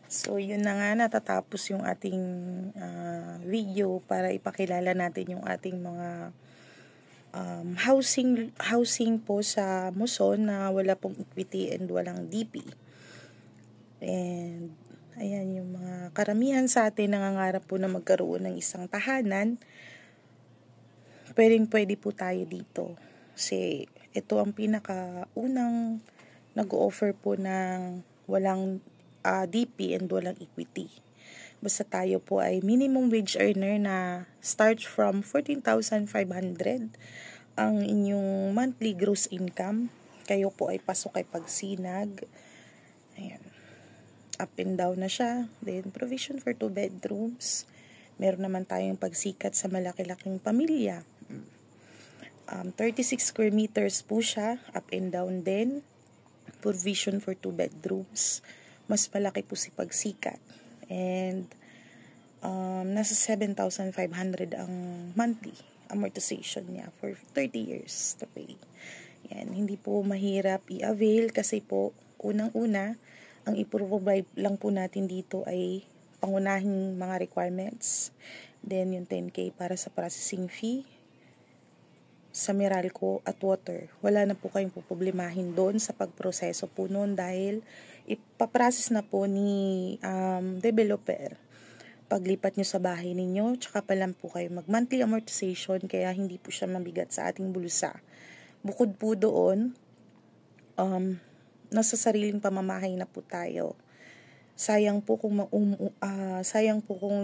So, yun na nga, natatapos yung ating video para ipakilala natin yung ating mga housing po sa Muson na wala pong equity and walang DP. And, ayan, yung mga karamihan sa atin nangangarap po na magkaroon ng isang tahanan. Pwede po tayo dito. Kasi, ito ang pinakaunang nag-o-offer po ng walang DP and walang equity. Basta tayo po ay minimum wage earner na start from 14,500 ang inyong monthly gross income. Kayo po ay pasok ay pagsinag. Ayan. Up and down na siya. Then, provision for 2 bedrooms. Meron naman tayong pagsikat sa malaki-laking pamilya. 36 square meters po siya. Up and down din. Provision for 2 bedrooms. Mas malaki po si pagsikat. And nasa 7,500 ang monthly amortization niya for 30 years to pay. Yan, hindi po mahirap i-avail kasi po unang-una ang i-provide lang po natin dito ay pangunahing mga requirements. Then yung 10K para sa processing fee sa Meralco at water. Wala na po kayong poproblemahin doon sa pagproseso po noon dahil ipaprocess na po ni developer. Paglipat nyo sa bahay ninyo, tsaka pa lang po kayo mag-monthly amortization kaya hindi po siya mabigat sa ating bulsa. Bukod po doon, nasa sariling pamamahay na po tayo. Sayang po kung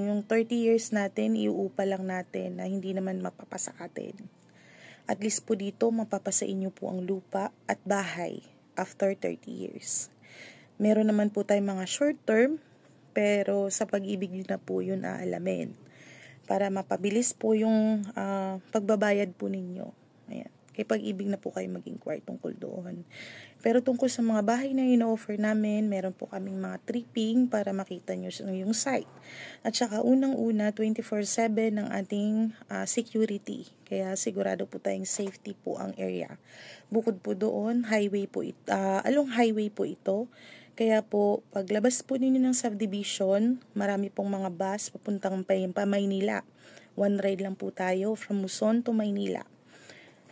yung 30 years natin, iuupa lang natin na hindi naman mapapasa atin. At least po dito, mapapasa inyo po ang lupa at bahay after 30 years. Meron naman po tayong mga short term, pero sa pag-ibig nyo na po yun aalamin. Para mapabilis po yung pagbabayad po ninyo. Ayan. Kay pag-ibig na po kayo mag-inquire tungkol doon. Pero tungkol sa mga bahay na ino-offer namin, meron po kaming mga tripping para makita nyo yung site. At saka unang-una, 24/7 ng ating security. Kaya sigurado po tayong safety po ang area. Bukod po doon, along highway po ito. Kaya po, paglabas po ninyo ng subdivision, marami pong mga bus papuntang pa Maynila. One ride lang po tayo from Muson to Maynila.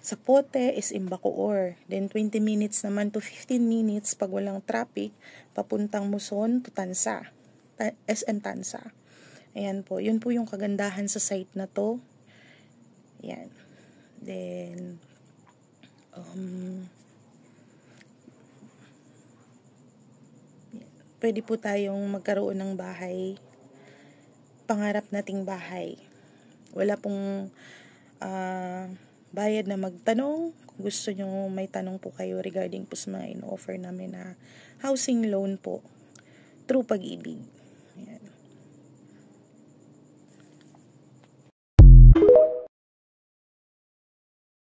Sa Pote is Imbacoor. Then 20 minutes naman to 15 minutes pag walang traffic, papuntang Muson to Tansa. SM Tansa. Ayan po. Yun po yung kagandahan sa site na to. Ayan. Then, pwede po tayong magkaroon ng bahay. Pangarap nating bahay. Wala pong bayad na magtanong. Kung gusto nyo may tanong po kayo regarding po sa mga in-offer namin na housing loan po through Pag-ibig. Ayan.